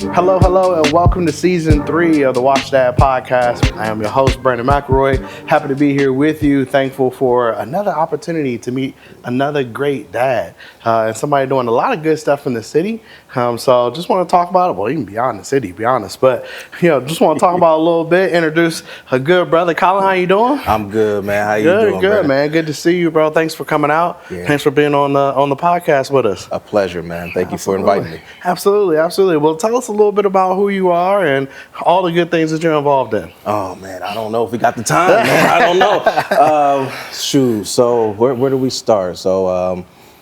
Hello, and welcome to season 3 of the Watch Dad podcast. I am your host, Brandon McElroy. Happy to be here with you. Thankful for another opportunity to meet another great dad and somebody doing a lot of good stuff in the city. So just want to talk about it. Well, even beyond the city, to be honest. But, just want to talk about it a little bit. Introduce a good brother. Colin, how you doing? I'm good, man. How you doing, Good, Brandon? man. Good to see you, bro. Thanks for coming out. Yeah. Thanks for being on the podcast with us. A pleasure, man. Thank you for inviting me. Absolutely. Well, tell us a little bit about who you are and all the good things that you're involved in. Oh, man, I don't know if we got the time, man. I don't know. So where do we start? So,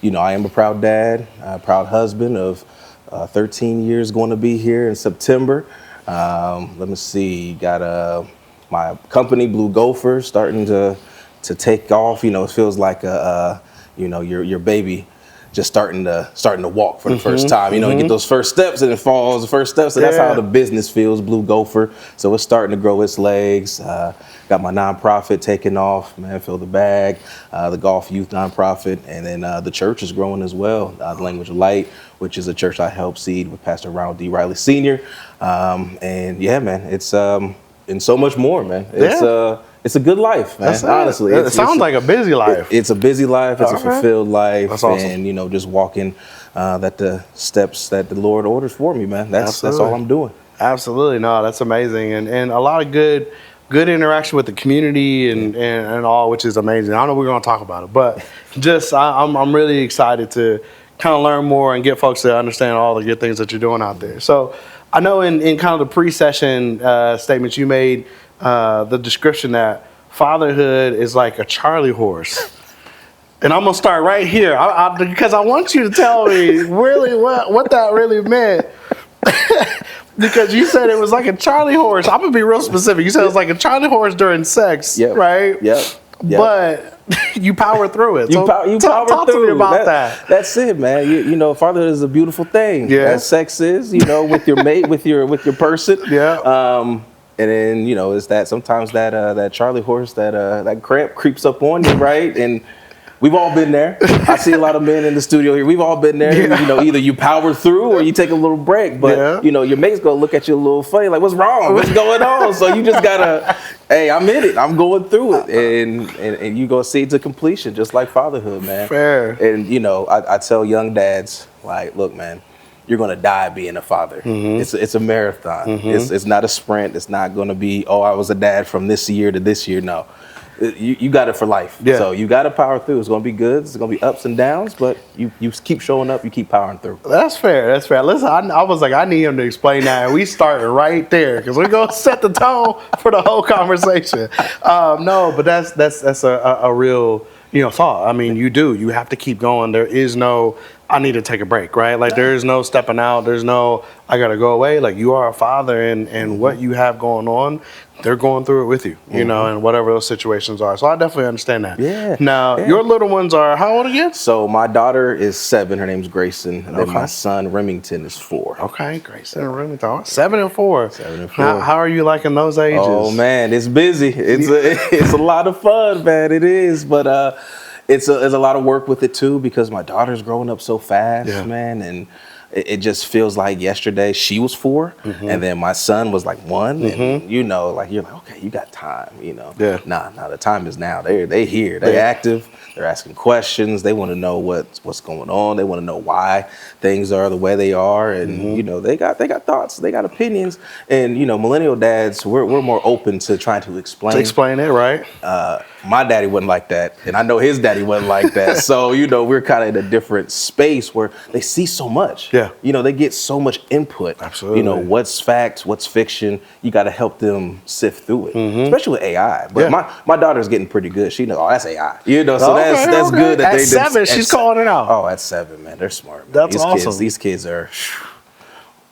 I am a proud dad, a proud husband of 13 years going to be here in September. Let me see. Got my company, Blue Gopher, starting to take off. It feels like your baby just starting to walk for the first time. You get those first steps and it falls the first steps. So that's how the business feels, Blue Gopher. So it's starting to grow its legs. Got my nonprofit taking off, man, Fill the Bag, the golf youth nonprofit. And then the church is growing as well, the Language of Light, which is a church I help seed with Pastor Ronald D. Riley Sr. And yeah, man, it's and so much more, man. It's a good life, man. Honestly, it sounds like a busy life. It's a busy life. It's a fulfilled life. That's awesome. And just walking the steps that the Lord orders for me, man. That's all I'm doing. Absolutely, no, that's amazing, and a lot of good interaction with the community and all, which is amazing. I know we're going to talk about it, but just I'm really excited to kind of learn more and get folks to understand all the good things that you're doing out there. So I know in kind of the pre-session statements you made. The description that fatherhood is like a Charlie horse. And I'm going to start right here because I want you to tell me really what that really meant. Because you said it was like a Charlie horse. I'm going to be real specific. You said it was like a Charlie horse during sex, right? Yep. But you power through it. Talk to me about that. That's it, man. Fatherhood is a beautiful thing. Yeah. As sex is, with your mate, with your person. Yeah. And then, it's that sometimes that Charlie horse, that cramp creeps up on you, right? And we've all been there. I see a lot of men in the studio here. We've all been there. Yeah. Either you power through or you take a little break. But, your mate's going to look at you a little funny, like, what's wrong? What's going on? So you just got to, hey, I'm in it. I'm going through it. And you go see it to completion, just like fatherhood, man. Fair. And, I tell young dads, like, look, man, you're going to die being a father. Mm-hmm. It's a marathon. Mm-hmm. It's not a sprint. It's not going to be, I was a dad from this year to this year. No, you got it for life. Yeah. So you got to power through. It's going to be good. It's going to be ups and downs, but you keep showing up. You keep powering through. That's fair. Listen, I was like, I need him to explain that. And we started right there because we're going to set the tone for the whole conversation. No, but that's a real, thought. I mean, you have to keep going. There is no, I need to take a break, right? Like there is no stepping out. There's no, I got to go away. Like you are a father and what you have going on, they're going through it with you, and whatever those situations are. So I definitely understand that. Yeah. Now, your little ones are how old again? So my daughter is 7. Her name's Grayson. And then my son, Remington, is 4. Okay, Grayson and Remington. 7 and 4. 7 and 4. How are you liking those ages? Oh, man, it's busy. It's a lot of fun, man. It is. But it's a lot of work with it, too, because my daughter's growing up so fast, man. And it just feels like yesterday she was 4 and then my son was like 1 and you're like, okay, you got time, Yeah. Nah, the time is now. They here, they active, they're asking questions, they want to know what's going on, they want to know why things are the way they are, and they got thoughts, they got opinions, and millennial dads, we're more open to trying to explain it, right? My daddy wasn't like that, and I know his daddy wasn't like that. So, we're kind of in a different space where they see so much. Yeah. They get so much input. Absolutely. What's facts, what's fiction. You got to help them sift through it, especially with AI. But my daughter's getting pretty good. She knows, that's AI. So that's good. That at 7, she's calling it out. Oh, at 7, man, they're smart. Man. That's awesome. These kids are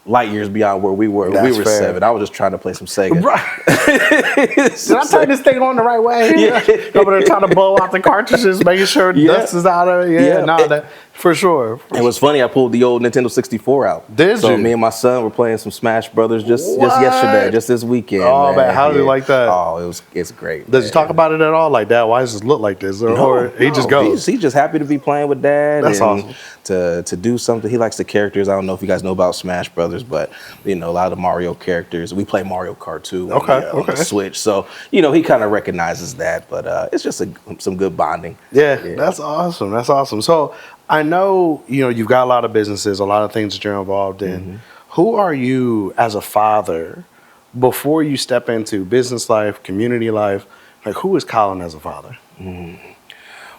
light years beyond where we were. We were 7. I was just trying to play some Sega. Right. Did I turn this thing on the right way? Yeah. Over there trying to blow out the cartridges, making sure dust is out of it. For sure. It was funny. I pulled the old Nintendo 64 out. Did so you? me and my son were playing some Smash Brothers just What? yesterday, just this weekend. Oh man, how did you like that? Oh, it's great. Does he talk about it at all? Like, Dad, why does this look like this? Or he just goes. He's just happy to be playing with Dad. That's and awesome. To do something. He likes the characters. I don't know if you guys know about Smash Brothers, but a lot of the Mario characters. We play Mario Kart too. On the Switch. So he kind of recognizes that. But it's just some good bonding. Yeah, that's awesome. That's awesome. So I know you've got a lot of businesses, a lot of things that you're involved in. Mm-hmm. Who are you as a father before you step into business life, community life? Like, who is Colin as a father? Mm.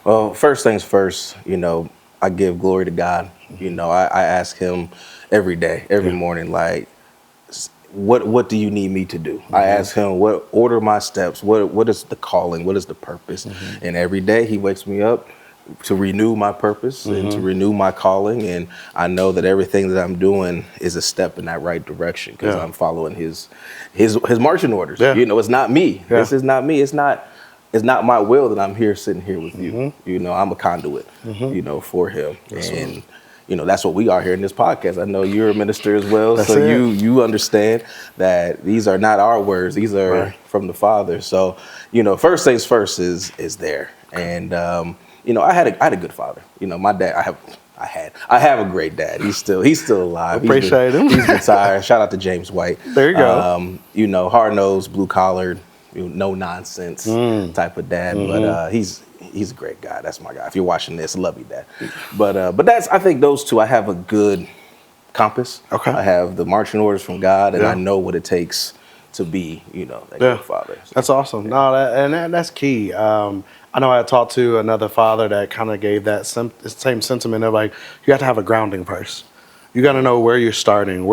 Well, first things first, I give glory to God. I ask him every day, every morning, like, what do you need me to do? Mm-hmm. I ask him, what order my steps? What is the calling? What is the purpose? Mm-hmm. And every day he wakes me up to renew my purpose and to renew my calling. And I know that everything that I'm doing is a step in that right direction because I'm following his marching orders. Yeah. It's not me. Yeah. This is not me. It's not my will that I'm here sitting here with you. I'm a conduit, for him. Absolutely. And that's what we are here in this podcast. I know you're a minister as well. That's so it. you understand that these are not our words. These are from the Father. So, first things first is there. And I had a good father. My dad, I have a great dad. He's still alive. Appreciate him. He's retired. Shout out to James White. There you go. Hard-nosed, blue-collared, no nonsense type of dad. But he's a great guy. That's my guy. If you're watching this, love you, Dad. But I think those two, I have a good compass. Okay. I have the marching orders from God, and I know what it takes to be, that good father. So, that's awesome. No, that's key. I know I talked to another father that kind of gave that same sentiment of like, you have to have a grounding first. You got to know where you're starting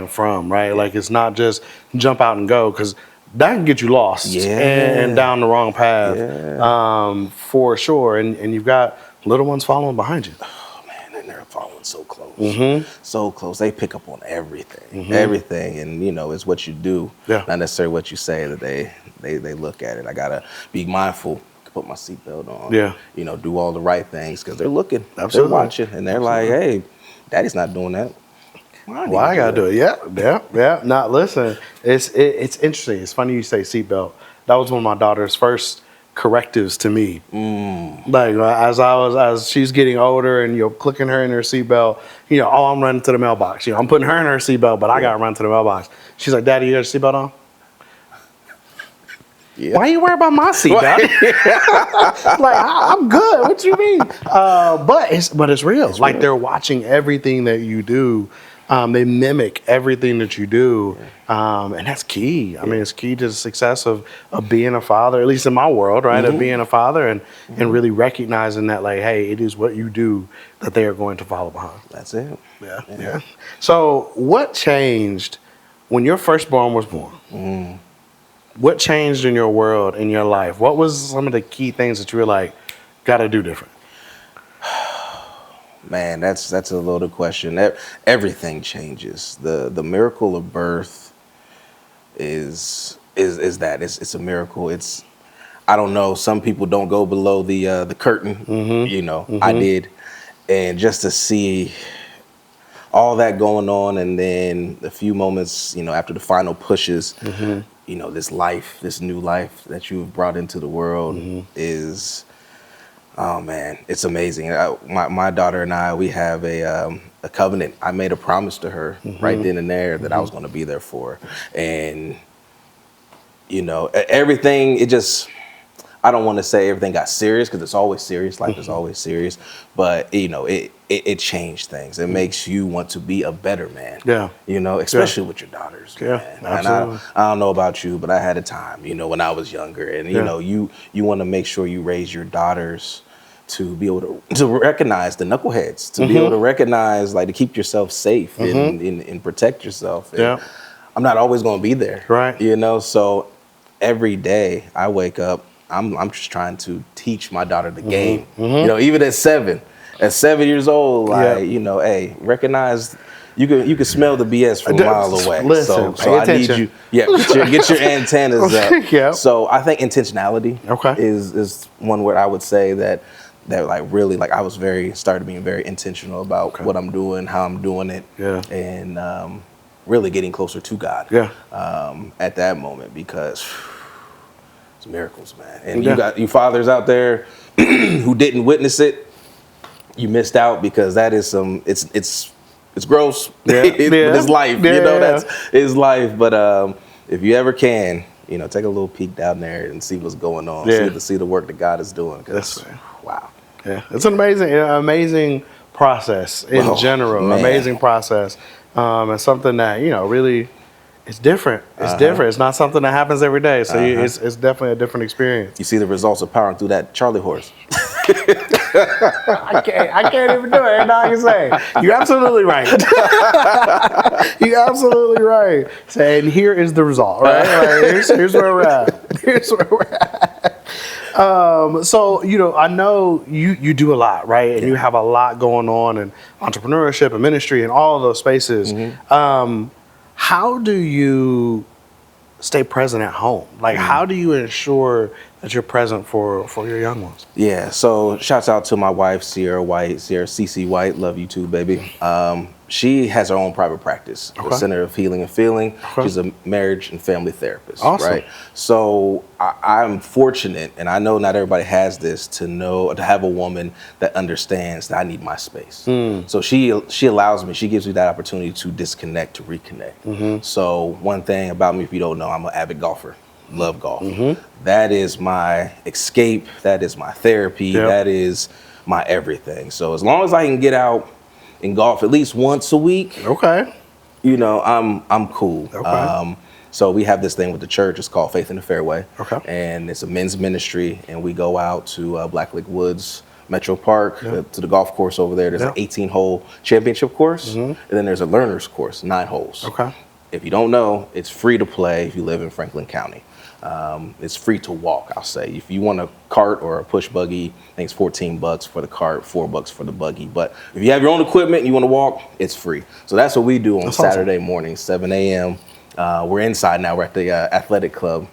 from, right? Like, it's not just jump out and go, because that can get you lost and down the wrong path, for sure. And you've got little ones following behind you. Oh man, and they're following so close, so close. They pick up on everything, and it's what you do, not necessarily what you say that they look at it. I gotta be mindful. Put my seatbelt on. Do all the right things because they're looking, they're watching, and they're like, "Hey, Daddy's not doing that. Well, I gotta do it." Yeah. Not listen. It's interesting. It's funny you say seatbelt. That was one of my daughter's first correctives to me. Like as she's getting older and you're clicking her in her seatbelt. I'm running to the mailbox. I'm putting her in her seatbelt, but I gotta run to the mailbox. She's like, "Daddy, you got your seatbelt on?" Yeah. Why you worry about my seat, Dad? Like, I'm good. What you mean? But it's real. It's like real. They're watching everything that you do. They mimic everything that you do, and that's key. I mean, it's key to the success of being a father, at least in my world, right? Of being a father and really recognizing that, like, hey, it is what you do that they are going to follow behind. That's it. Yeah. So, what changed when your firstborn was born? What changed in your world, in your life? What was some of the key things that you were like, got to do different? Man, that's a loaded question. Everything changes. The miracle of birth is that it's a miracle. I don't know. Some people don't go below the curtain. I did, and just to see all that going on, and then a few moments, after the final pushes. This new life that you've brought into the world is, oh man, it's amazing. My daughter and I, we have a covenant. I made a promise to her right then and there that I was going to be there for her. And, everything, I don't want to say everything got serious because it's always serious. Life is always serious. But, it changed things. It makes you want to be a better man. Yeah. Especially with your daughters. Yeah, man. Absolutely. And I don't know about you, but I had a time, when I was younger. And, you want to make sure you raise your daughters to be able to recognize the knuckleheads, to be able to recognize, like, to keep yourself safe and protect yourself. And I'm not always going to be there. Right. So every day I wake up, I'm just trying to teach my daughter the game. Even at 7 years old, hey, recognize you can smell the BS from a mile away. Listen, so I need you. Yeah, get your antennas up. So I think intentionality is one word I would say that that like really like I was started being very intentional about what I'm doing, how I'm doing it, and really getting closer to God. At that moment, because it's miracles, man. And you got you fathers out there who didn't witness it. You missed out, because that is it's gross. But it's life. That's it's life. But if you ever can, take a little peek down there and see what's going on. See the work that God is doing. That's wow. Yeah, it's an amazing process in general. Man. Amazing process. And something that really. It's different. It's different. It's not something that happens every day. So it's definitely a different experience. You see the results of powering through that Charlie horse. I can't even do it. That's all I can say. You're absolutely right. You're absolutely right. So, and here is the result. Right? Here's where we're at. Here's where we're at. So I know you do a lot, right? And you have a lot going on in entrepreneurship and ministry and all of those spaces. How do you stay present at home? Like, how do you ensure that you're present for your young ones? Yeah, so shouts out to my wife, Sierra CC White. Love you too, baby. She has her own private practice, the Center of Healing and Feeling. She's a marriage and family therapist, right? So I'm fortunate, and I know not everybody has this, to have a woman that understands that I need my space. So she allows me, she gives me that opportunity to disconnect, to reconnect. So one thing about me, if you don't know, I'm an avid golfer. Love golf. That is my escape. That is my therapy. That is my everything. So as long as I can get out and golf at least once a week, I'm cool. So we have this thing with the church. It's called Faith in the Fairway. And it's a men's ministry, and we go out to Black Lake Woods Metro Park, to the golf course over there. There's an 18-hole championship course, and then there's a learner's course, 9 holes. If you don't know, it's free to play if you live in Franklin County. It's free to walk, I'll say. If you want a cart or a push buggy, I think it's $14 for the cart, $4 for the buggy. But if you have your own equipment and you want to walk, it's free. So that's what we do on Saturday morning, 7 a.m. We're inside now. We're at the athletic club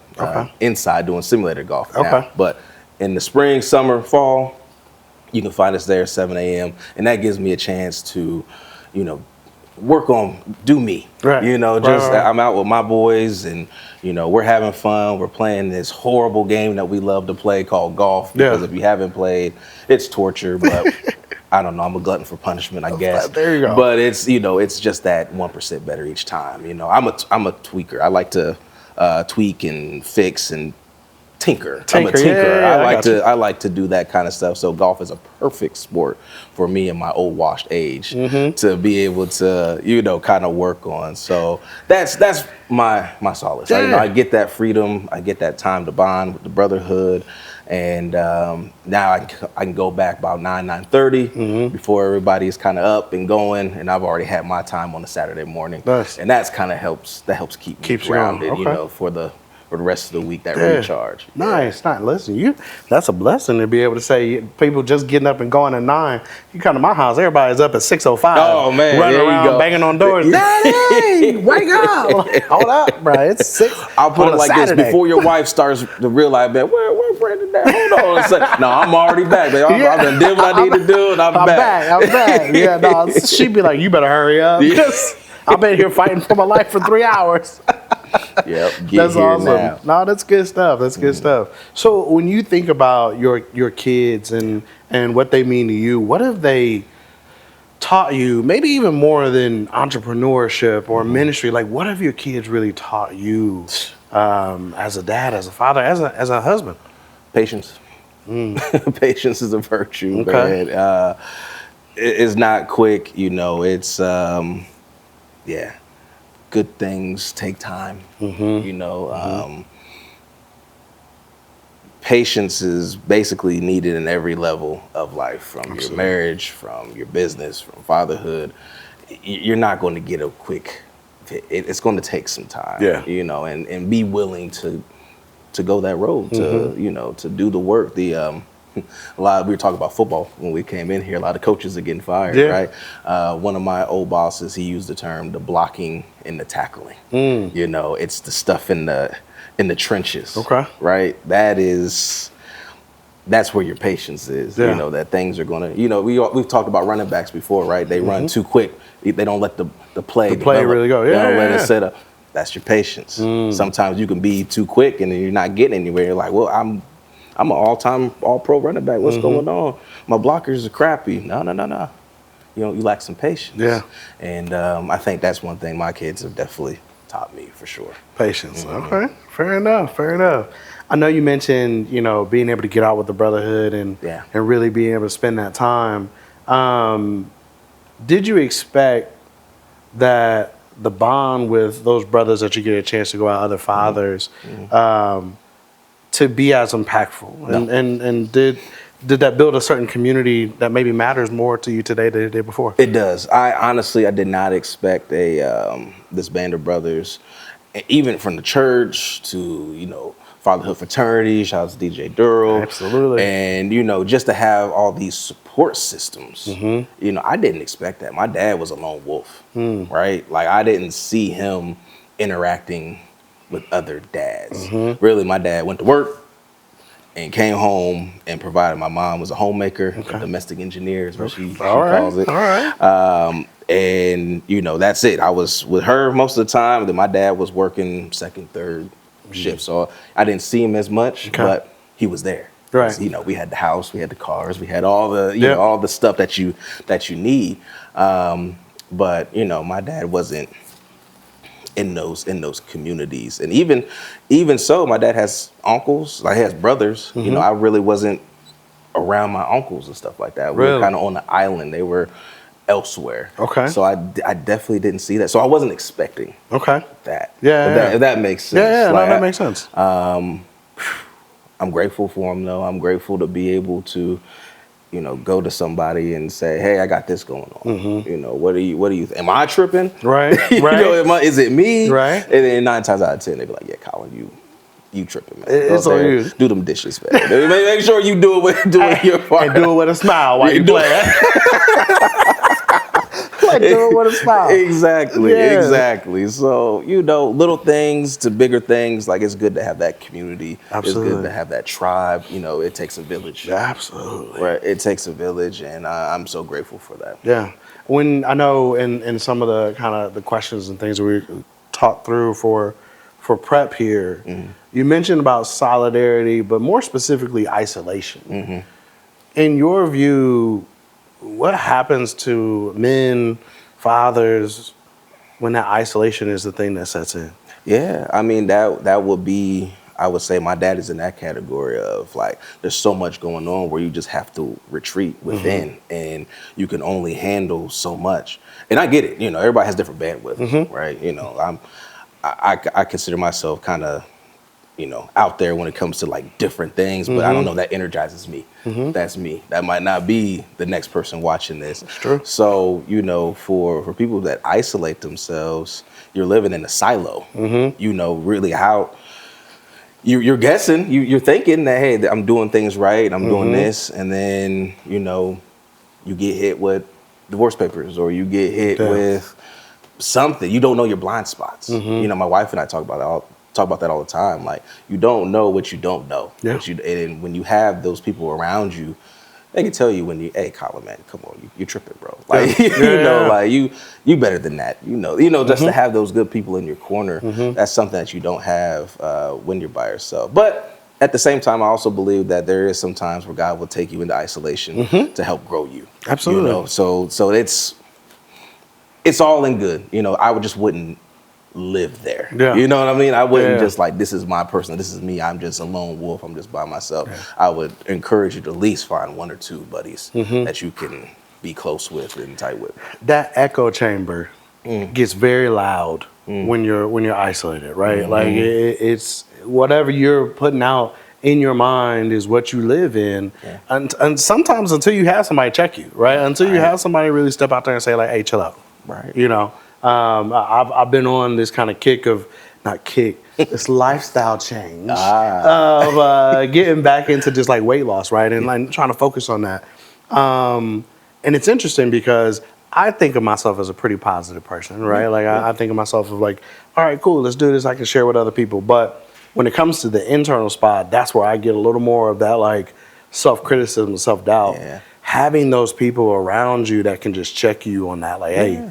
inside doing simulator golf now. But in the spring, summer, fall, you can find us there at 7 a.m. And that gives me a chance to, work on, do me, I'm out with my boys, and we're having fun. We're playing this horrible game that we love to play called golf, because if you haven't played, it's torture, but I don't know, I'm a glutton for punishment, I guess. There you go. But it's it's just that 1% better each time. I'm a tweaker. I like to tweak and fix and tinker. I'm a tinker. I like to do that kind of stuff. So golf is a perfect sport for me in my old washed age to be able to kind of work on. So that's my solace. I get that freedom. I get that time to bond with the brotherhood. And now I can go back about 9:30 before everybody's kind of up and going, and I've already had my time on a Saturday morning. And that's kind of helps keep me grounded, for the rest of the week, that recharge. Nice. Listen, that's a blessing to be able to say people just getting up and going at 9. You come to my house, everybody's up at 6:05. Oh man, running around banging on doors. Daddy, wake up! Hold up, bro. It's 6. I'll put it like Saturday. This: before your wife starts to realize, man, where Brandon at? Hold on. No, I'm already back, man. I done did what I need to do, and I'm back. I'm back. Yeah, no. She'd be like, you better hurry up. I've been here fighting for my life for 3 hours. That's awesome. Now. No, that's good stuff. That's good stuff. So when you think about your kids and what they mean to you, what have they taught you? Maybe even more than entrepreneurship or ministry. Like, what have your kids really taught you as a dad, as a father, as a husband? Patience. Patience is a virtue, man. It's not quick. It's good things take time. Patience is basically needed in every level of life, from your marriage, from your business, from fatherhood. You're not going to get a quick. It's going to take some time. And be willing to go that road, to do the work. A lot. We were talking about football when we came in here. A lot of coaches are getting fired, right? One of my old bosses, he used the term the blocking and the tackling. It's the stuff in the trenches. Right? That is that's where your patience is. Yeah. You know, that things are gonna, you know, we've talked about running backs before, right? They run too quick. They don't let the play develop. really go. They Yeah, don't let yeah. it set up. That's your patience. Sometimes you can be too quick and then you're not getting anywhere. You're like, well, I'm an all-time all-pro running back. What's going on? My blockers are crappy. No. You know, you lack some patience. Yeah. And I think that's one thing my kids have definitely taught me for sure. Patience. Okay. Fair enough. I know you mentioned, you know, being able to get out with the brotherhood and really being able to spend that time. Did you expect that the bond with those brothers that you get a chance to go out, other fathers, to be as impactful? No. And did that build a certain community that maybe matters more to you today than it did before? It does. I did not expect this band of brothers, even from the church to, you know, Fatherhood fraternity. Shout out to DJ Durrell. Absolutely. And, you know, just to have all these support systems. You know, I didn't expect that. My dad was a lone wolf, right? Like, I didn't see him interacting with other dads. Really, my dad went to work and came home and provided. My mom was a homemaker, a domestic engineer is what she calls it. All right. And, you know, that's it. I was with her most of the time. Then my dad was working second, third shift. So I didn't see him as much, but he was there. Right. You know, we had the house, we had the cars, we had all the, you know, all the stuff that you need. But, you know, my dad wasn't in those communities. And even so, my dad has uncles, like he has brothers. You know, I really wasn't around my uncles and stuff like that. We were kind of on the island. They were elsewhere. Okay. So I definitely didn't see that. So I wasn't expecting that. Yeah. If that makes sense. Yeah, Like, no, that makes sense. I'm grateful for him though. I'm grateful to be able to, you know, go to somebody and say, "Hey, I got this going on." You know, what do you? Am I tripping? Right. You know, is it me? Right. And then 9 times out of 10, they be like, "Yeah, Colin, you tripping, man. It's on you. Do them dishes, man. Make sure you do it your part. And do it with a smile while you play. Like, do it with a smile. Exactly. So, you know, little things to bigger things, like it's good to have that community. Absolutely. It's good to have that tribe. You know, it takes a village. Absolutely. Right. It takes a village, and I'm so grateful for that. Yeah. When I know in some of the kind of the questions and things that we talked through for prep here, you mentioned about solidarity, but more specifically isolation. In your view, what happens to men, fathers, when that isolation is the thing that sets in? Yeah, I mean, that would be, I would say my dad is in that category of like, there's so much going on where you just have to retreat within and you can only handle so much. And I get it, you know, everybody has different bandwidth, right? You know, I consider myself kind of, you know, out there when it comes to like different things, but I don't know, that energizes me. That's me. That might not be the next person watching this. That's true. So, you know, for people that isolate themselves, you're living in a silo. You know, really how you're guessing, you're thinking that, hey, I'm doing things right, I'm doing this, and then, you know, you get hit with divorce papers or you get hit with something. You don't know your blind spots. You know, my wife and I talk about that all the time. Like, you don't know what you don't know. Yeah. And when you have those people around you, they can tell you when you, hey, Colin, man, come on, you're tripping, bro. Like, you know, like you better than that. You know, just to have those good people in your corner, that's something that you don't have when you're by yourself. But at the same time, I also believe that there is some times where God will take you into isolation to help grow you. Absolutely. You know, so it's all in good. You know, I wouldn't live there. You know what I mean? I wouldn't just like, this is my person, this is me, I'm just a lone wolf, I'm just by myself. I would encourage you to at least find 1 or 2 buddies that you can be close with and tight with. That echo chamber gets very loud when you're isolated, right? Like it's whatever you're putting out in your mind is what you live in. And sometimes until you have somebody check you, right? Until you have somebody really step out there and say like, hey, chill out. Right. You know, I've been on this kind of this lifestyle change of getting back into just like weight loss, right? And like trying to focus on that. And it's interesting because I think of myself as a pretty positive person, right? Like I think of myself as like, all right, cool, let's do this. I can share with other people. But when it comes to the internal spot, that's where I get a little more of that like, self-criticism, self-doubt, Yeah. having those people around you that can just check you on that, like, hey,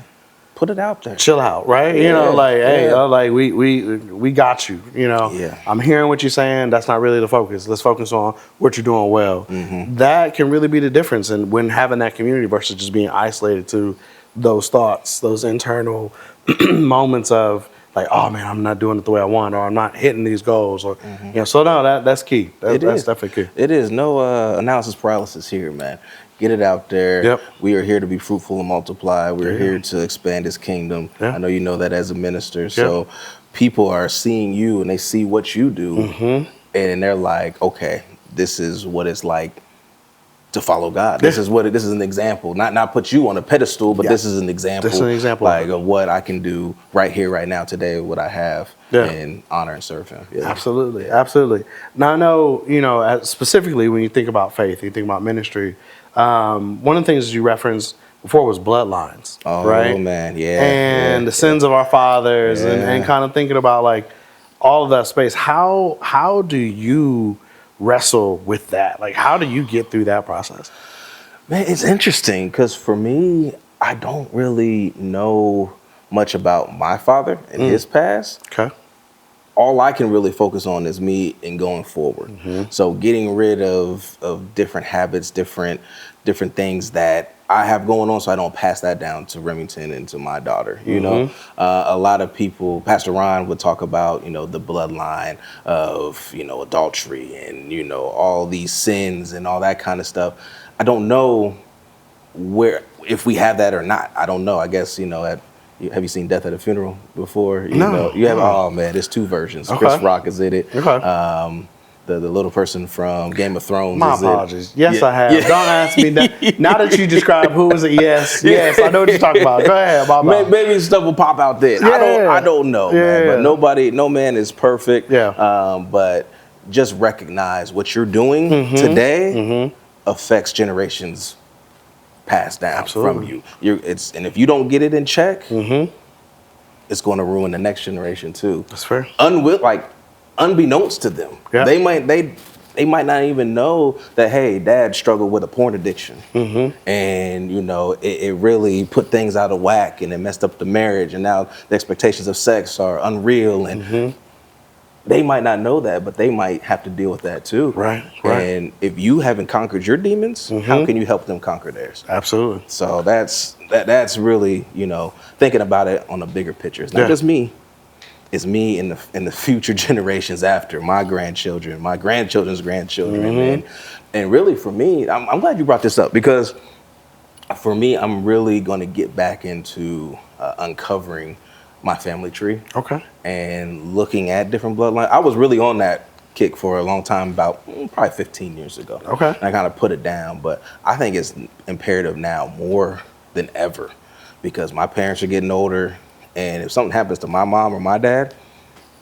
Put it out there. chill out, right? Yeah, Like, hey, yeah. like we got you. Yeah. I'm hearing what you're saying. That's not really the focus. Let's focus on what you're doing well. That can really be the difference in when having that community versus just being isolated to those thoughts, those internal moments of like, oh man, I'm not doing it the way I want, or I'm not hitting these goals, or So no, that's key. That's definitely key. It is. No analysis paralysis here, man. Get it out there. Yep. We are here to be fruitful and multiply. We're here to expand His kingdom. Yeah. I know you know that as a minister. So people are seeing you and they see what you do, and they're like, okay, this is what it's like to follow God. This is an example. Not put you on a pedestal, but this is an example. This is an example like of what I can do right here, right now, today, what I have, and honor and serve Him. Yeah. Absolutely. Now I know, specifically when you think about faith, you think about ministry. One of the things you referenced before was bloodlines, right? Oh man, yeah. And the sins of our fathers, and kind of thinking about like all of that space. How do you wrestle with that? Like, how do you get through that process? Man, it's interesting because for me, I don't really know much about my father and his past. Okay. All I can really focus on is me and going forward. So getting rid of different habits, different things that I have going on, so I don't pass that down to Remington and to my daughter. You know, a lot of people, Pastor Ron would talk about, the bloodline of, adultery and, all these sins and all that kind of stuff. I don't know if we have that or not. I don't know. I guess, have you seen Death at a Funeral before? No. You have. Oh man, there's two versions. Okay. Chris Rock is in it. Okay. The little person from Game of Thrones. My is apologies. It. Yes, I have. Don't ask me that. Now that you describe who is it, yes, I know what you're talking about. Go ahead. Maybe stuff will pop out there. I don't know, man. But no man is perfect. But just recognize what you're doing today affects generations passed down from you. And if you don't get it in check, it's going to ruin the next generation too. That's fair. Unbeknownst to them, they might not even know that, hey, dad struggled with a porn addiction, and it really put things out of whack, and it messed up the marriage, and now the expectations of sex are unreal, and they might not know that, but they might have to deal with that too. Right. And if you haven't conquered your demons, how can you help them conquer theirs? Absolutely. So that's really, thinking about it on a bigger picture. It's not just me. It's me in the future generations after, my grandchildren, my grandchildren's grandchildren. And really for me, I'm glad you brought this up, because for me, I'm really going to get back into uncovering my family tree. Okay. And looking at different bloodlines. I was really on that kick for a long time, about probably 15 years ago. Okay. And I kind of put it down, but I think it's imperative now more than ever, because my parents are getting older, and if something happens to my mom or my dad,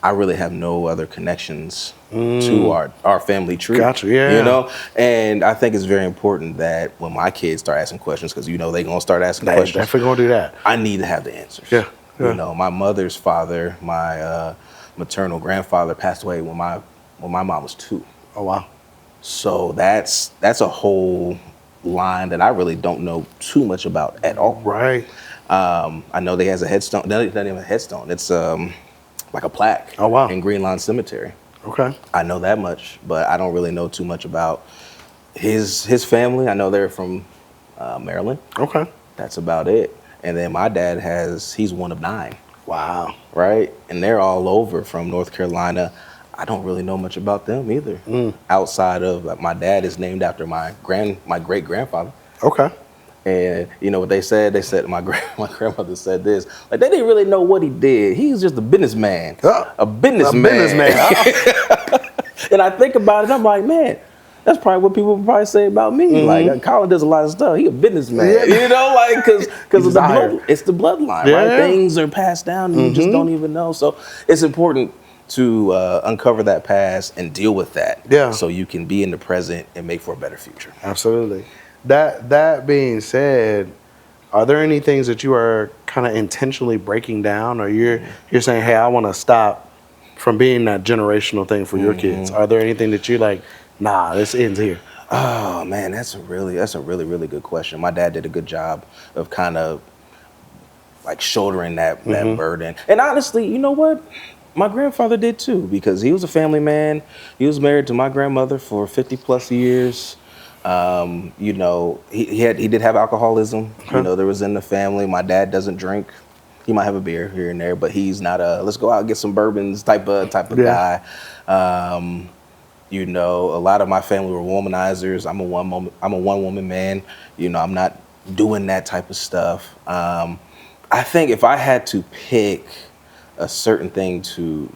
I really have no other connections to our family tree. Gotcha, yeah. And I think it's very important that when my kids start asking questions, because they're going to start asking questions. Definitely going to do that. I need to have the answers. Yeah. My mother's father, my maternal grandfather, passed away when my mom was 2. Oh, wow. So that's a whole line that I really don't know too much about at all. Right. I know they has a headstone. Not even a headstone. It's like a plaque. Oh, wow. In Green Lawn Cemetery. Okay. I know that much, but I don't really know too much about his family. I know they're from Maryland. Okay. That's about it. And then my dad he's one of 9. Wow. Right? And they're all over from North Carolina. I don't really know much about them either. Outside of my dad is named after my great grandfather. Okay. And you know what they said? They said my grandmother said this. Like, they didn't really know what he did. He was just a businessman. A businessman. And I think about it, and I'm like, man, that's probably what people would probably say about me. Like, Colin does a lot of stuff. He a businessman. Because of it's the bloodline, right? Things are passed down and you just don't even know. So it's important to uncover that past and deal with that. So you can be in the present and make for a better future. Absolutely. That being said, are there any things that you are kind of intentionally breaking down, or you're saying, hey, I want to stop from being that generational thing for your kids? Are there anything that you're like, nah, this ends here? Oh man, that's a really good question. My dad did a good job of kind of like shouldering that burden. And honestly, you know what? My grandfather did too, because he was a family man. He was married to my grandmother for 50 plus years. You know, he did have alcoholism. Okay. You know, there was in the family. My dad doesn't drink. He might have a beer here and there, but he's not a let's go out and get some bourbons type of Yeah. guy. You know, a lot of my family were womanizers. I'm a one woman man. You know, I'm not doing that type of stuff. I think if I had to pick a certain thing to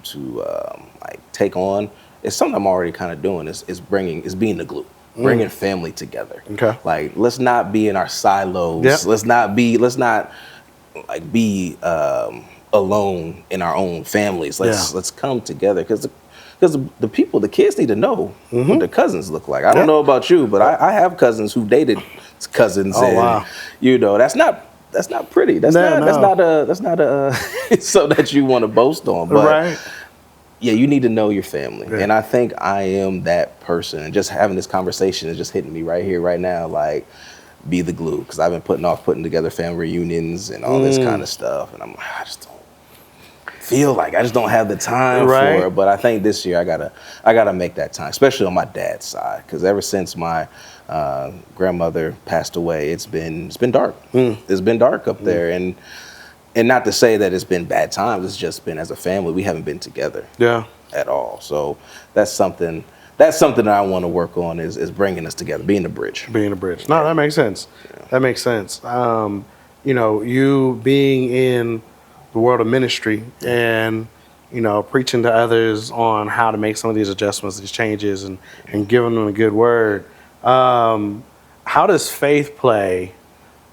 like take on, it's something I'm already kind of doing. Is being the glue, bringing family together. Okay. Like let's not be in our silos. Yep. Let's not like be alone in our own families. Let's come together because the people, the kids need to know what their cousins look like. I don't know about you, but I have cousins who dated cousins. Oh, and, wow. You know, that's not pretty. That's not a so that you want to boast on. But Right. yeah, you need to know your family. Yeah. And I think I am that person. And just having this conversation is just hitting me right here, right now. Like, be the glue. Because I've been putting together family reunions and all this kind of stuff. And I'm like, I just don't feel like I just don't have the time Right. for it. But I think this year I gotta make that time, especially on my dad's side. Because ever since my grandmother passed away, it's been dark. It's been dark up there. And not to say that it's been bad times. It's just been, as a family, we haven't been together at all. So that's something that I want to work on is bringing us together, being the bridge. Being a bridge. No, that makes sense. Yeah. That makes sense. You know, you being in the world of ministry and, you know, preaching to others on how to make some of these adjustments, these changes, and giving them a good word. How does faith play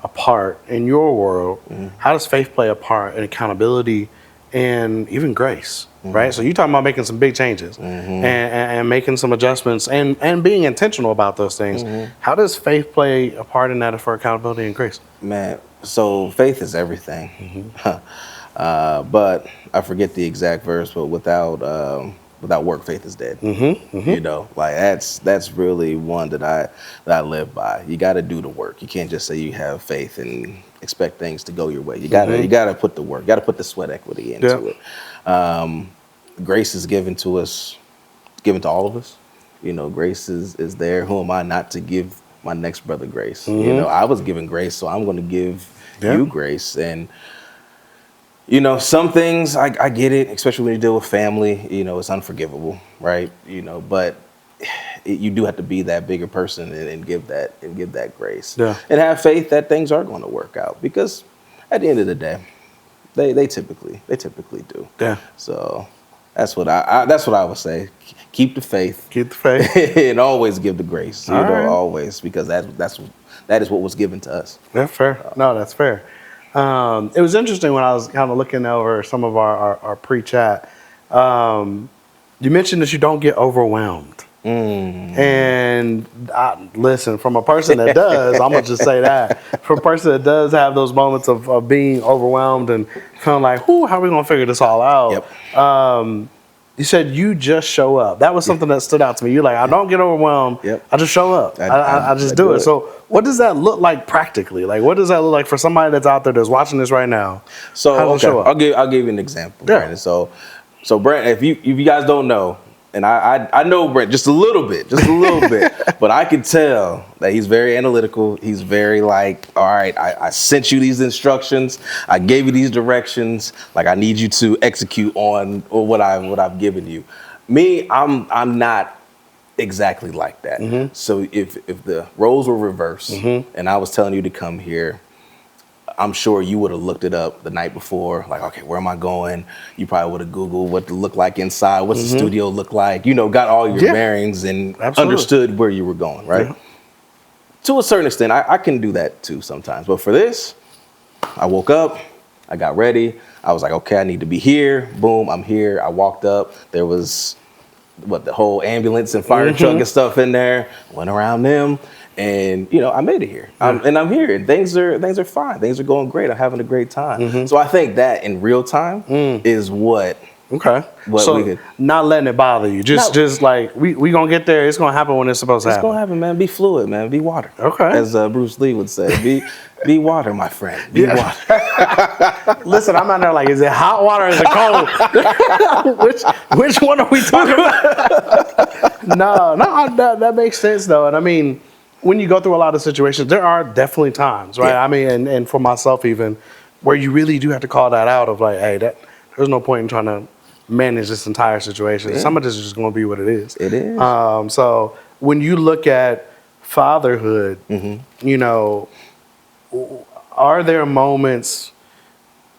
a part in your world? How does faith play a part in accountability and even grace? Right? So you're talking about making some big changes and making some adjustments and being intentional about those things. How does faith play a part in that for accountability and grace? Man, so faith is everything. But I forget the exact verse, but without work, faith is dead. You know, like that's really one that I live by. You got to do the work. You can't just say you have faith and expect things to go your way. You gotta put the work. You gotta put the sweat equity into it. Grace is given to us, given to all of us. You know, grace is there. Who am I not to give my next brother grace? You know, I was given grace, so I'm going to give you grace. And you know, some things I get it, especially when you deal with family. You know, it's unforgivable, right? You know, but you do have to be that bigger person and give that grace. And have faith that things are going to work out, because at the end of the day, they typically do. So that's what I would say. Keep the faith. Keep the faith. And always give the grace. You know, right. always, because that is what was given to us. That's fair. No, that's fair. It was interesting when I was kind of looking over some of our pre-chat. You mentioned that you don't get overwhelmed. And listen, from a person that does, I'm gonna just say that. For a person that does have those moments of being overwhelmed and kind of like, "Whoo, how are we gonna figure this all out?" You said you just show up. That was something that stood out to me. You're like, I don't get overwhelmed. I just show up. I just do it. So what does that look like practically? Like, what does that look like for somebody that's out there that's watching this right now? So how does it show up? I'll give you an example, Brandon. So Brandon, if you guys don't know, and I know Brent just a little bit, but I can tell that he's very analytical. He's very like, all right, I sent you these instructions, I gave you these directions, like I need you to execute on what I've given you. Me, I'm not exactly like that. So if the roles were reversed and I was telling you to come here, I'm sure you would have looked it up the night before, like, okay, where am I going? You probably would have Googled what to look like inside, what's the studio look like, you know, got all your bearings and understood where you were going, right? To a certain extent, I can do that too sometimes. But for this, I woke up, I got ready, I was like, okay, I need to be here. Boom, I'm here. I walked up, there was the whole ambulance and fire truck and stuff in there, went around them. And you know, I made it here, and I'm here. And things are fine. Things are going great. I'm having a great time. So I think that in real time is what Okay. But so we could, not letting it bother you. Just like we gonna get there. It's gonna happen when it's supposed to it's happen. gonna happen, man. Be fluid, man. Be water. Okay. As Bruce Lee would say, be water, my friend. Be water. Listen, I'm out there like, is it hot water or is it cold? which one are we talking about? No, that makes sense though. And I mean, when you go through a lot of situations, there are definitely times, right? Yeah. I mean, and for myself even, where you really do have to call that out of like, hey, there's no point in trying to manage this entire situation. Yeah. Some of this is just going to be what it is. It is. So when you look at fatherhood, you know, are there moments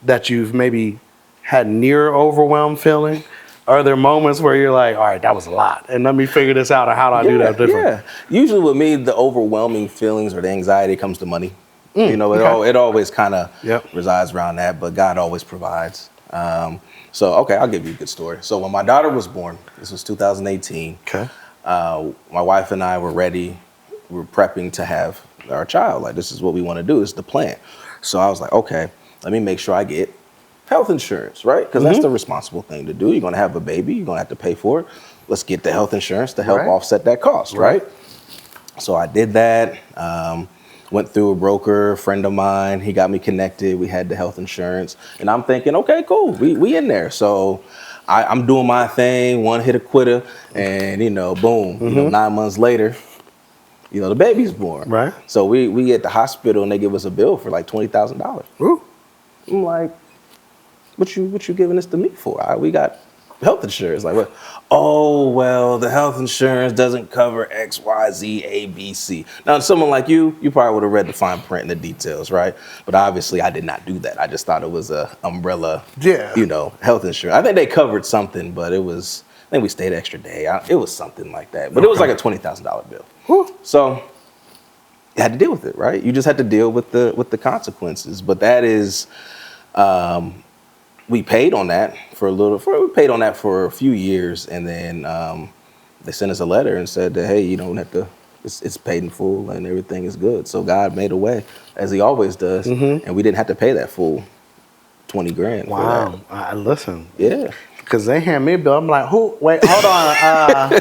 that you've maybe had near overwhelmed feeling? Are there moments where you're like, all right, that was a lot, and let me figure this out, or how do I do that different? Yeah. Usually with me, the overwhelming feelings or the anxiety comes to money. You know, it always kind of resides around that, but God always provides. So, okay, I'll give you a good story. So when my daughter was born, this was 2018. Okay. My wife and I were ready. We were prepping to have our child. Like, this is what we want to do. This is the plan. So I was like, okay, let me make sure I get health insurance, right? Because that's the responsible thing to do. You're going to have a baby. You're going to have to pay for it. Let's get the health insurance to help offset that cost, right? So I did that. Went through a broker, a friend of mine. He got me connected. We had the health insurance. And I'm thinking, okay, cool. We in there. So I'm doing my thing, one hit a quitter. And, you know, boom. You know, 9 months later, you know, the baby's born. Right. So we at the hospital and they give us a bill for like $20,000. I'm like, what you giving this to me for? We got health insurance. Like, what? Oh, well, the health insurance doesn't cover X, Y, Z, A, B, C. Now, someone like you probably would have read the fine print and the details, right? But obviously, I did not do that. I just thought it was a umbrella, you know, health insurance. I think they covered something, but I think we stayed an extra day. It was something like that. But it was like a $20,000 bill. So you had to deal with it, right? You just had to deal with the consequences. But that is... we paid on that we paid on that for a few years, and then they sent us a letter and said that, hey, you don't have to, it's paid in full and everything is good. So God made a way, as he always does, and we didn't have to pay that full 20 grand. Wow. Listen. Yeah. Because they hand me a bill. I'm like, wait, hold on.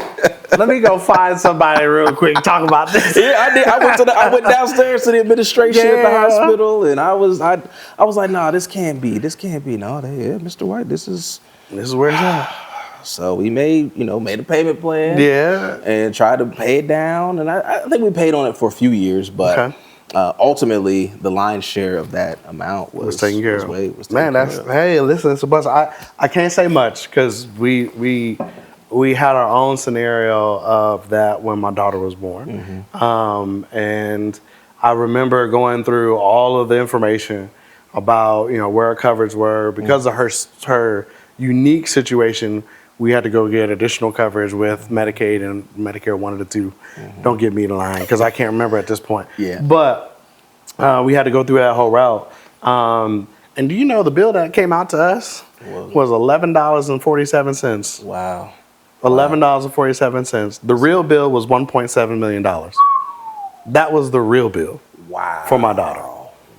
Let me go find somebody real quick, talk about this. Yeah, I did. I went downstairs to the administration at the hospital, and I was like, nah, this can't be. No, Mr. White, this is where it's at. So we made a payment plan. Yeah. And tried to pay it down, and I think we paid on it for a few years, but ultimately the lion's share of that amount was taken care of. Hey, listen, it's a bust. I can't say much because we had our own scenario of that when my daughter was born. And I remember going through all of the information about, you know, where her coverage were. Because of her unique situation, we had to go get additional coverage with Medicaid, and Medicare wanted to don't get me in line because I can't remember at this point. Yeah. But we had to go through that whole route. And do you know the bill that came out to us was $11.47. Wow. $11.47. The real bill was $1.7 million. That was the real bill. Wow. For my daughter.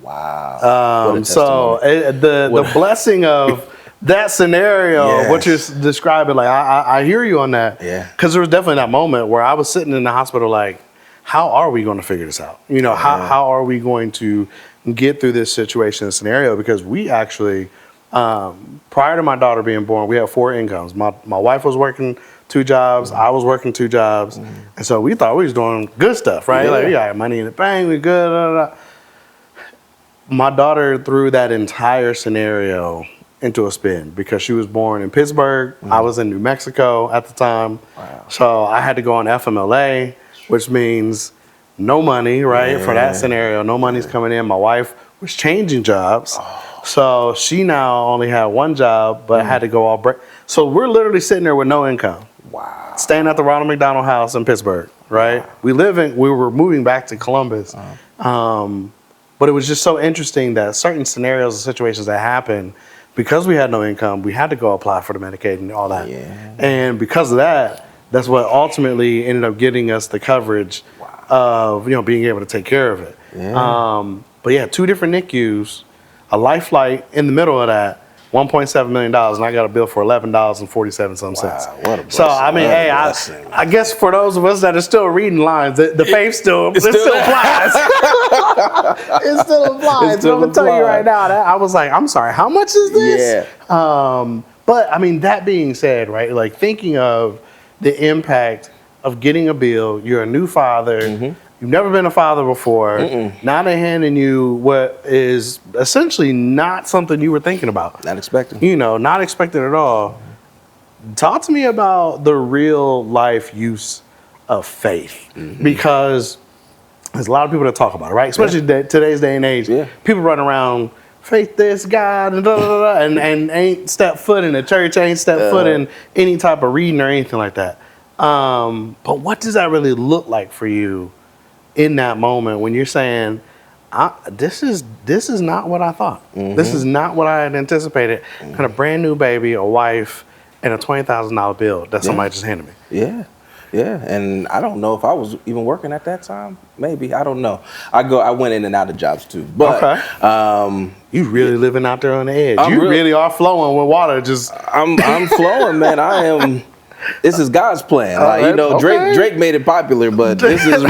Wow. So the blessing of that scenario, what you're describing, like I hear you on that. Yeah. Because there was definitely that moment where I was sitting in the hospital like, how are we going to figure this out? You know, how are we going to get through this situation and scenario? Because we actually, prior to my daughter being born, we had 4 incomes. My wife was working 2 jobs. I was working 2 jobs. And so we thought we was doing good stuff, right? Like, we got money in the bank, we good. Blah, blah, blah. My daughter threw that entire scenario into a spin because she was born in Pittsburgh. I was in New Mexico at the time. Wow. So I had to go on FMLA, which means no money, right? For that scenario, no money's coming in. My wife was changing jobs. So she now only had 1 job, but had to go all break. So we're literally sitting there with no income. Wow. Staying at the Ronald McDonald House in Pittsburgh, right? Wow. We were moving back to Columbus. But it was just so interesting that certain scenarios and situations that happened, because we had no income, we had to go apply for the Medicaid and all that. Yeah. And because of that, that's what ultimately ended up getting us the coverage of, you know, being able to take care of it. Yeah. But yeah, 2 different NICUs, a life flight in the middle of that, $1.7 million, and I got a bill for $11.47 some cents. Wow, what a blessing. So I mean, What a hey, blessing. I guess for those of us that are still reading lines, the faith still applies. It still applies. still I'm gonna tell you applies. right now that I was like, I'm sorry, how much is this? Yeah. But I mean, that being said, right? Like thinking of the impact of getting a bill, you're a new father. You've never been a father before. Now they're handing you what is essentially not something you were thinking about. Not expecting. You know, not expected at all. Talk to me about the real life use of faith, because there's a lot of people that talk about it, right? Especially today's day and age. Yeah. People run around, faith this, God, and and ain't step foot in a church, ain't step foot in any type of reading or anything like that. But what does that really look like for you in that moment when you're saying, this is not what I thought. This is not what I had anticipated. Kind of brand new baby, a wife, and a $20,000 bill that somebody just handed me. Yeah. Yeah. And I don't know if I was even working at that time. Maybe. I don't know. I went in and out of jobs too. But you really living out there on the edge. I'm You really are flowing with water. Just I'm flowing, man. I am. This is God's plan. Like, you know, Drake made it popular, but this is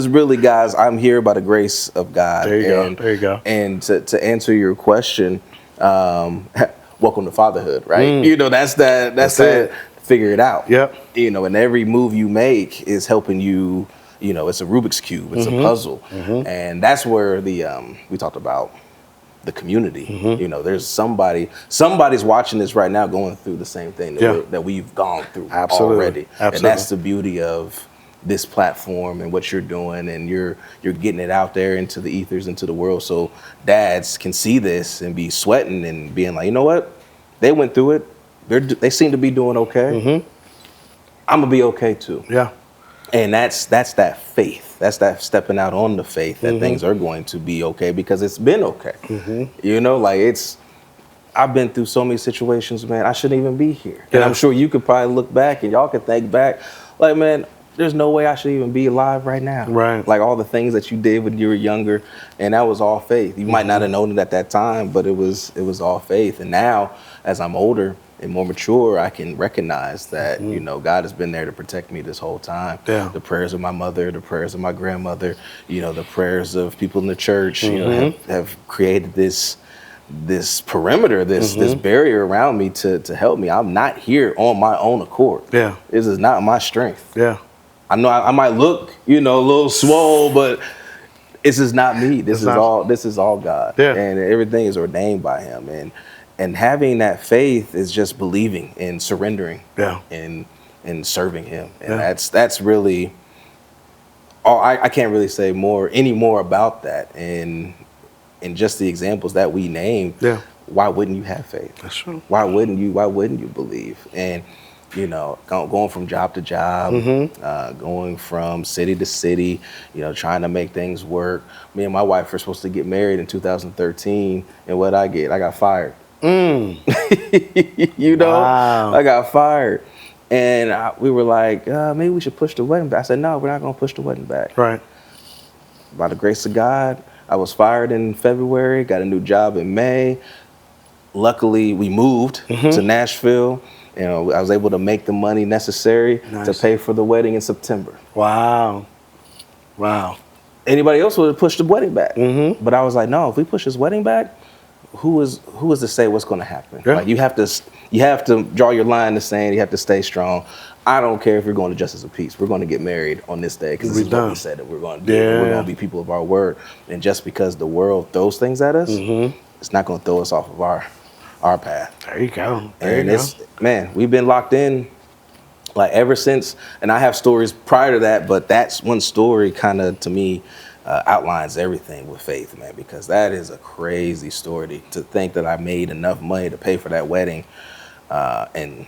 really, guys. I'm here by the grace of God. There you go. There you go. And to answer your question, welcome to fatherhood, right? You know, that's that. Figure it out. Yep. You know, and every move you make is helping you. You know, it's a Rubik's cube. It's a puzzle, and that's where the we talked about the community. You know, there's somebody's watching this right now going through the same thing that we've gone through already. And that's the beauty of this platform and what you're doing, and you're getting it out there into the ethers, into the world, so dads can see this and be sweating and being like, you know what, they went through it, they seem to be doing okay. I'm gonna be okay too. Yeah. And that's that faith. That's that stepping out on the faith that things are going to be okay, because it's been okay. You know, like I've been through so many situations, man, I shouldn't even be here. And I'm sure you could probably look back and y'all could think back, like, man, there's no way I should even be alive right now. Right. Like all the things that you did when you were younger, and that was all faith. You might not have known it at that time, but it was all faith. And now, as I'm older and more mature, I can recognize that, you know, God has been there to protect me this whole time. Yeah. The prayers of my mother, the prayers of my grandmother, you know, the prayers of people in the church, you know, have created this perimeter, this barrier around me to help me. I'm not here on my own accord. Yeah. This is not my strength. Yeah. I know I might look, you know, a little swole, but this is not me. This is all God. Yeah. And everything is ordained by Him. And having that faith is just believing and surrendering. Yeah. And serving Him. And that's really all. I can't really say any more about that. And just the examples that we named. Yeah. Why wouldn't you have faith? That's true. Why wouldn't you believe? And you know, going from job to job, going from city to city, you know, trying to make things work. Me and my wife were supposed to get married in 2013, and what I got fired. You know, Wow. I got fired. And we were like, maybe we should push the wedding back. I said, no, we're not going to push the wedding back. Right. By the grace of God, I was fired in February, got a new job in May. Luckily, we moved to Nashville. You know, I was able to make the money necessary to pay for the wedding in September. Wow. Wow. Anybody else would have pushed the wedding back. But I was like, no, if we push this wedding back, who is to say what's going to happen? Yeah. Like you have to draw your line in the sand. You have to stay strong. I don't care if you're going to justice of peace. We're going to get married on this day because this is what we said that we're going to do. Yeah. We're going to be people of our word. And just because the world throws things at us, it's not going to throw us off of our path. There you go. Man, we've been locked in like ever since. And I have stories prior to that, but that's one story kind of to me outlines everything with faith, man, because that is a crazy story to think that I made enough money to pay for that wedding in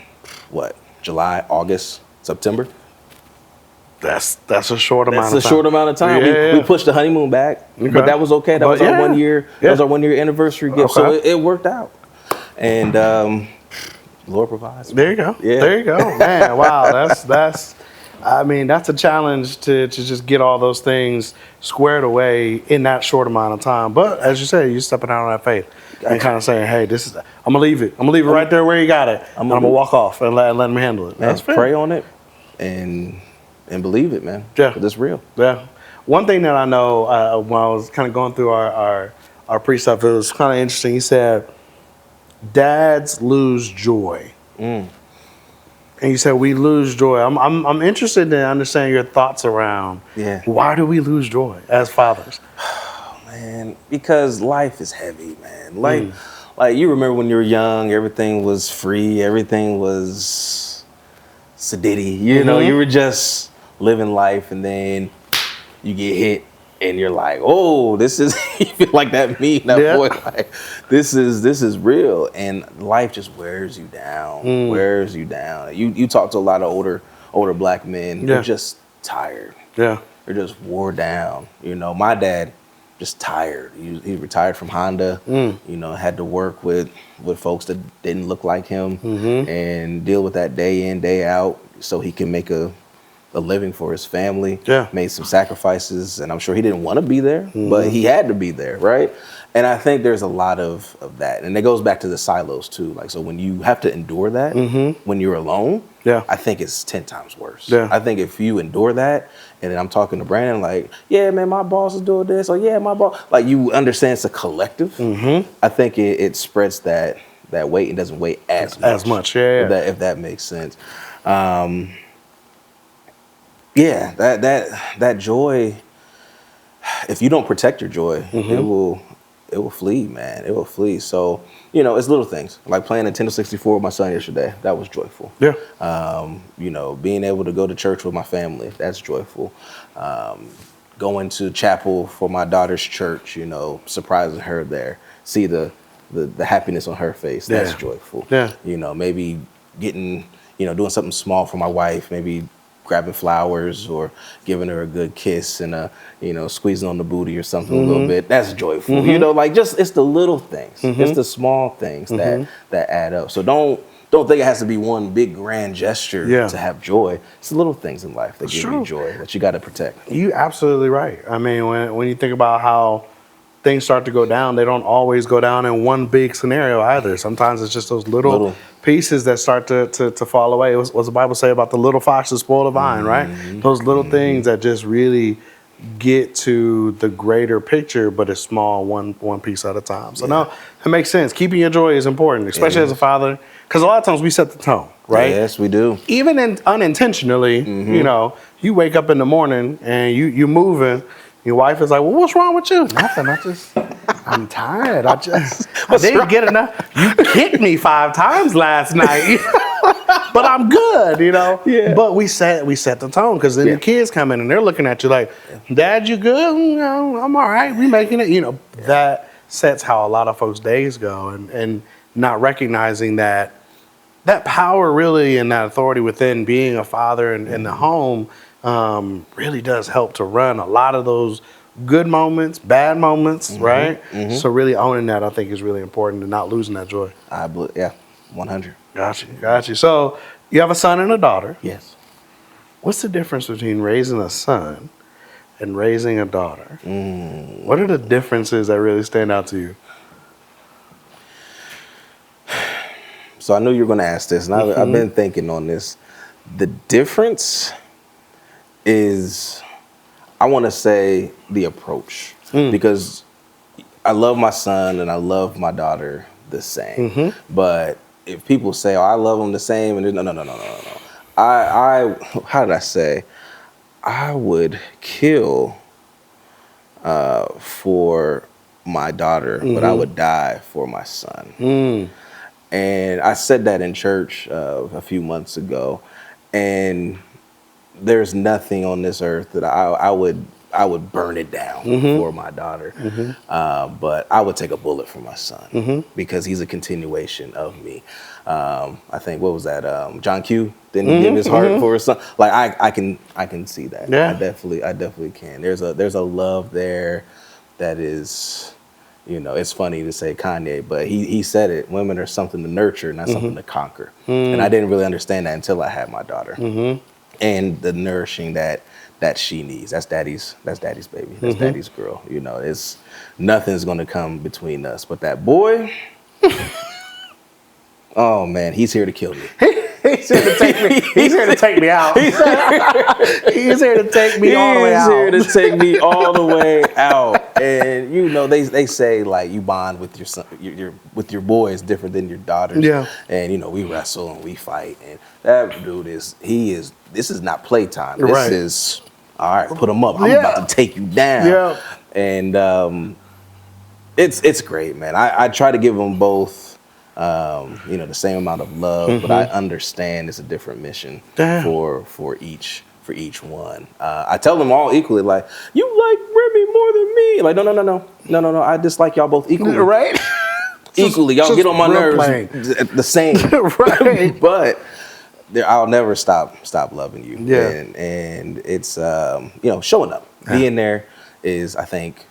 July, August, September. That's a short amount of time. That's a short amount of time. We pushed the honeymoon back, but that was okay. That was our 1 year. That was our 1 year anniversary gift. So it worked out. And Lord provides. There you go. Yeah. There you go. Man, wow. That's I mean, that's a challenge to just get all those things squared away in that short amount of time. But as you say, you're stepping out on that faith. and kind of saying, hey, this is, I'm gonna leave it. I'm gonna leave it right there where you got it. I'm gonna walk off and let him handle it. Man, That's fair. pray on it and believe it, man. Yeah. 'Cause it's real. Yeah. One thing that I know when I was kind of going through our pre-stuff, it was kind of interesting. He said, dads lose joy. And you said we lose joy. I'm interested in understanding your thoughts around why do we lose joy as fathers? Oh, man, because life is heavy, man. Like you remember when you were young, everything was free, everything was sedity. You know, you were just living life, and then you get hit and you're like, oh, this is you feel like that meme, that boy, like this is real, and life just wears you down. You talk to a lot of older black men, they're just tired. They're just wore down. You know, my dad just tired. He retired from Honda, you know, had to work with folks that didn't look like him and deal with that day in, day out so he can make a living for his family. Made some sacrifices, and I'm sure he didn't want to be there, but he had to be there, right? And I think there's a lot of that, and it goes back to the silos too. Like, so when you have to endure that when you're alone, I think it's 10 times worse. I think if you endure that, and then I'm talking to Brandon, like, yeah, man, my boss is doing this, or yeah, my boss, like, you understand it's a collective. I think it spreads that weight and doesn't weigh as much. If that makes sense. Yeah, that joy, if you don't protect your joy, it will flee, man. It will flee. So, you know, it's little things. Like playing Nintendo 64 with my son yesterday, that was joyful. You know, being able to go to church with my family, that's joyful. Going to chapel for my daughter's church, you know, surprising her there. See the happiness on her face, that's joyful. You know, maybe getting, you know, doing something small for my wife, maybe grabbing flowers or giving her a good kiss and you know, squeezing on the booty or something a little bit. That's joyful. You know, like, just, it's the little things. It's the small things that add up. So don't think it has to be one big grand gesture to have joy. It's the little things in life that give you joy that you got to protect. You absolutely right. I mean, when you think about how things start to go down, they don't always go down in one big scenario either. Sometimes it's just those little pieces that start to fall away. What's the Bible say about the little foxes spoil the vine, right? Those little things that just really get to the greater picture, but it's small, one piece at a time. So no, it makes sense. Keeping your joy is important, especially as a father, because a lot of times we set the tone, right? Yes, we do. Even unintentionally, you know, you wake up in the morning and you moving. Your wife is like, well, what's wrong with you? Nothing. I'm tired. I didn't get enough. You kicked me 5 times last night, but I'm good, you know? But we set the tone, because then the kids come in and they're looking at you like, Dad, you good? No, I'm all right. We making it, you know. That sets how a lot of folks' days go, and not recognizing that power really and that authority within being a father in the home really does help to run a lot of those good moments, bad moments, right? So really owning that, I think, is really important, and not losing that joy. 100. Got you. So you have a son and a daughter. Yes. What's the difference between raising a son and raising a daughter? What are the differences that really stand out to you? So I knew you were going to ask this, and I've been thinking on this. The difference is, I want to say, the approach, because I love my son and I love my daughter the same. But if people say, oh, I love them the same, and no. I how did I say? I would kill for my daughter, but I would die for my son. And I said that in church a few months ago, and there's nothing on this earth that I would burn it down for my daughter. But I would take a bullet for my son because he's a continuation of me. I think, what was that? John Q didn't give his heart for his son. Like, I can see that. I definitely can. There's a love there that is, you know, it's funny to say Kanye, but he said it. Women are something to nurture, not something to conquer. And I didn't really understand that until I had my daughter. And the nourishing that that she needs. That's daddy's baby. That's daddy's girl. You know, it's nothing's gonna come between us. But that boy, oh man, he's here to kill me. He's here to take me. He's here to take me out. He's here to take me all the way out. He's here to take me all the way out. And you know, they say like you bond with your son, with your boy is different than your daughters. Yeah. And you know, we wrestle and we fight, and that dude is. This is not playtime. This Right. is all right. Put him up. I'm Yeah. about to take you down. Yeah. And it's great, man. I try to give them both. You know, the same amount of love, but I understand it's a different mission for each one. I tell them all equally, like, you like Remy more than me. Like, no. I dislike y'all both equally. Right? Equally, y'all get on my nerves the same. Right. But I'll never stop loving you. Yeah. And it's you know, showing up, being there is, I think,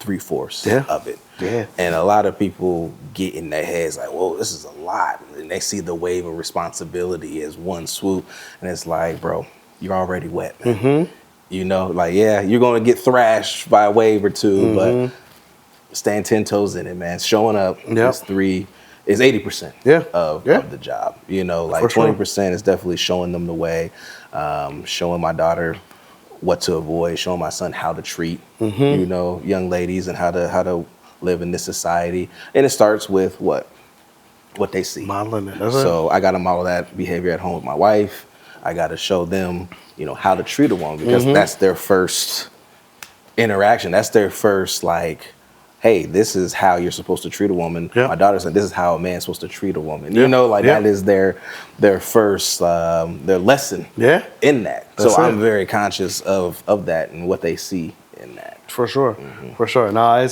3/4 of it. Yeah. And a lot of people get in their heads like, whoa, this is a lot. And they see the wave of responsibility as one swoop. And it's like, bro, you're already wet, man. You know, like, yeah, you're going to get thrashed by a wave or two, but staying 10 toes in it, man. Showing up is 80% of the job. You know, like 20% is definitely showing them the way, showing my daughter what to avoid, showing my son how to treat, you know, young ladies and how to live in this society. And it starts with what they see. Modeling it. So I got to model that behavior at home with my wife. I got to show them, you know, how to treat a woman, because that's their first interaction. That's their first, like, hey, this is how you're supposed to treat a woman. My daughter said, this is how a man's supposed to treat a woman. You know, like that is their first, their lesson in that. So I'm very conscious of that and what they see in that. For sure. For sure. No,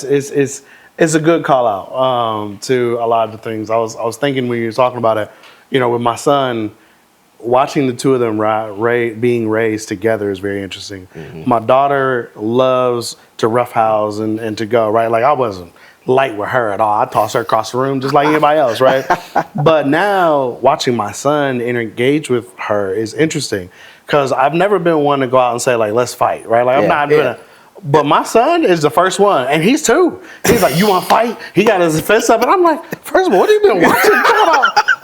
it's a good call out to a lot of the things. I was thinking when you were talking about it, you know, with my son, watching the two of them being raised together is very interesting. My daughter loves to roughhouse and to go, right? Like, I wasn't light with her at all. I tossed her across the room just like anybody else, right? But now watching my son engage with her is interesting, because I've never been one to go out and say, like, let's fight, right? Like, I'm not doing it. But my son is the first one, and he's 2. He's like, you want to fight? He got his fist up, and I'm like, first of all, what have you been watching?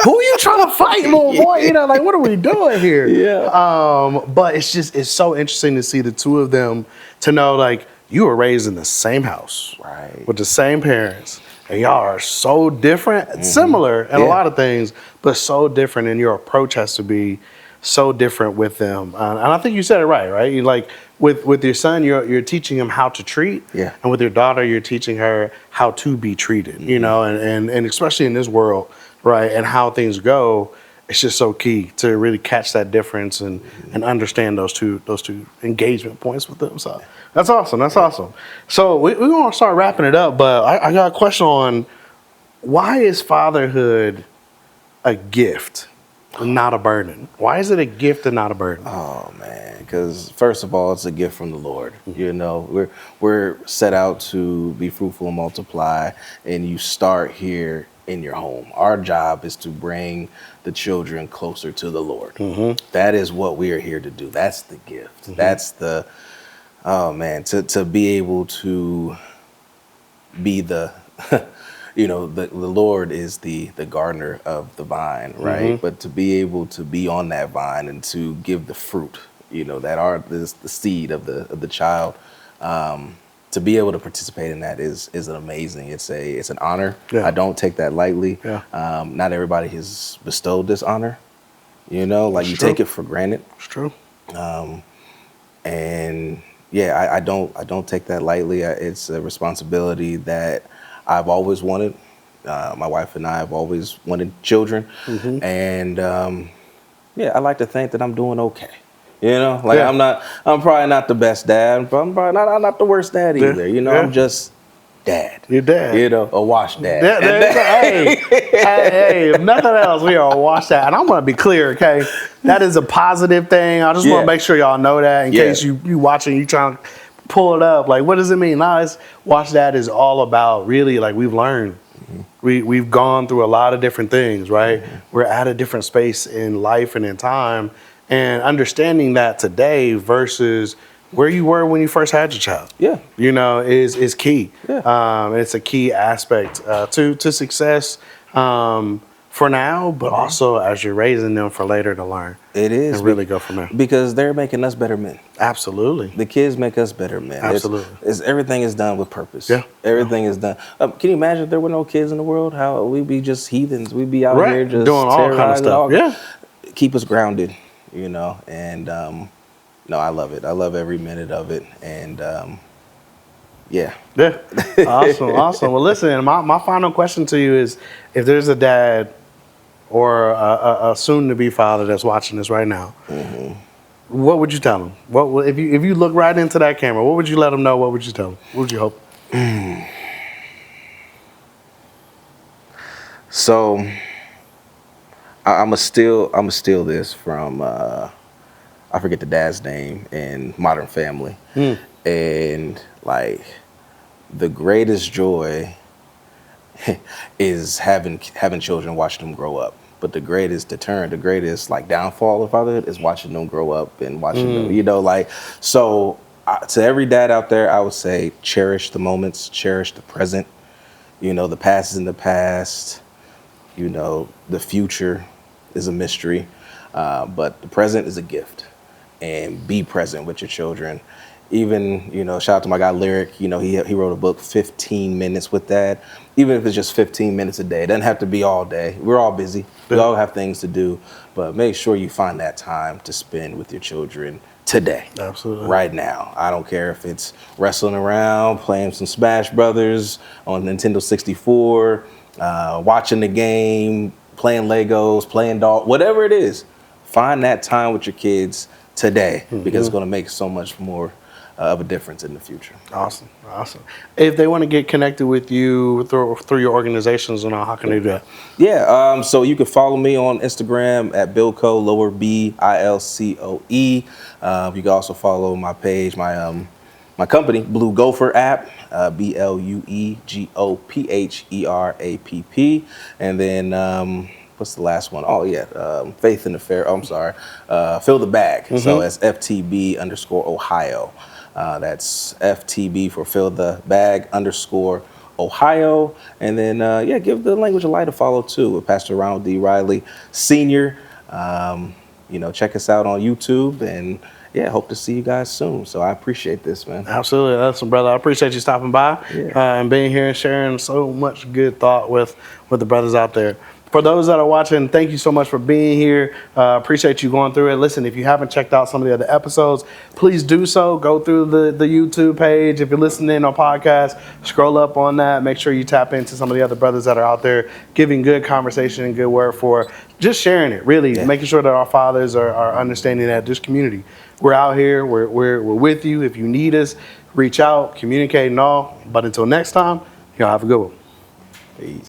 Who are you trying to fight, little boy? You know, like, what are we doing here? But it's so interesting to see the two of them, to know, like, you were raised in the same house, right, with the same parents, and y'all are so different, similar in a lot of things, but so different, and your approach has to be so different with them. And I think you said it right? You like, with your son, you're teaching him how to treat, and with your daughter, you're teaching her how to be treated. You know, and especially in this world, right, and how things go, it's just so key to really catch that difference and understand those two engagement points with them. So that's awesome. That's awesome. So we're gonna start wrapping it up, but I got a question on, why is fatherhood a gift, not a burden? Why is it a gift and not a burden? Oh man, because first of all, it's a gift from the Lord. You know, we're set out to be fruitful and multiply, and you start here in your home. Our job is to bring the children closer to the Lord. That is what we are here to do. That's the gift. That's the, oh man, to be able to be the you know, the Lord is the gardener of the vine, right? But to be able to be on that vine and to give the fruit, you know, that are the seed of the child, to be able to participate in that is an amazing. It's an honor. I don't take that lightly. Not everybody has bestowed this honor. You know, like, you take it for granted. It's true. And yeah, I don't take that lightly. It's a responsibility that I've always wanted. My wife and I have always wanted children, and yeah, I like to think that I'm doing okay. You know, like, I'm probably not the best dad, but I'm probably not the worst dad either. You know, I'm just dad. You're dad. You know, a wash dad. Hey, if nothing else, we are a wash dad. And I want to be clear, okay? That is a positive thing. I just want to make sure y'all know that in case you watching, you trying to pull it up. Like, what does it mean? Nah, it's wash dad is all about, really, like, we've learned. We've gone through a lot of different things, right? We're at a different space in life and in time. and understanding that today versus where you were when you first had your child. Yeah. Is key. Yeah. It's a key aspect to success for now, but also as you're raising them for later to learn. It is. And really go from there. Because they're making us better men. Absolutely. The kids make us better men. Absolutely. Everything is done with purpose. Yeah. Everything is done. Can you imagine if there were no kids in the world? How we'd be just heathens. We'd be out here just doing all kind of stuff. Yeah. Keep us grounded, and no, I love it. I love every minute of it. And yeah. Yeah. Awesome. Well, listen, my final question to you is, if there's a dad or a soon-to-be father that's watching this right now, what would you tell them? If you look right into that camera, what would you let them know? What would you tell them? What would you hope? So I'm steal this from I forget the dad's name in Modern Family, and like the greatest joy is having children, watching them grow up. But the greatest deterrent, the greatest like downfall of fatherhood is watching them grow up and watching them, So to every dad out there, I would say cherish the moments, cherish the present. The past is in the past. The future is a mystery, but the present is a gift. And be present with your children. Even, shout out to my guy Lyric, he wrote a book, 15 Minutes with Dad. Even if it's just 15 minutes a day, it doesn't have to be all day. We're all busy. We all have things to do, but make sure you find that time to spend with your children today. Absolutely. Right now. I don't care if it's wrestling around, playing some Smash Brothers on Nintendo 64, watching the game, playing Legos, playing doll, whatever it is. Find that time with your kids today, because it's going to make so much more of a difference in the future. Awesome. If they want to get connected with you through your organizations and all, how can they do that? Yeah, so you can follow me on Instagram at Bilco, lower BILCOE. You can also follow my page, my company, Blue Gopher app, BLUEGOPHERAPP, and then what's the last one? Oh yeah, Faith in the Fair. Oh, I'm sorry, Fill the Bag. So it's FTB_Ohio. That's FTB for Fill the Bag_Ohio. And then give the Language of Light a follow too, with Pastor Ronald D. Riley Sr. Check us out on YouTube, and hope to see you guys soon. So I appreciate this, man. Absolutely. That's brother. I appreciate you stopping by and being here and sharing so much good thought with the brothers out there. For those that are watching, thank you so much for being here. Appreciate you going through it. Listen, if you haven't checked out some of the other episodes, please do so. Go through the YouTube page. If you're listening on podcast, scroll up on that. Make sure you tap into some of the other brothers that are out there giving good conversation and good word for just sharing it, really, making sure that our fathers are understanding that this community. We're out here. We're with you. If you need us, reach out, communicate and all. But until next time, y'all have a good one. Peace.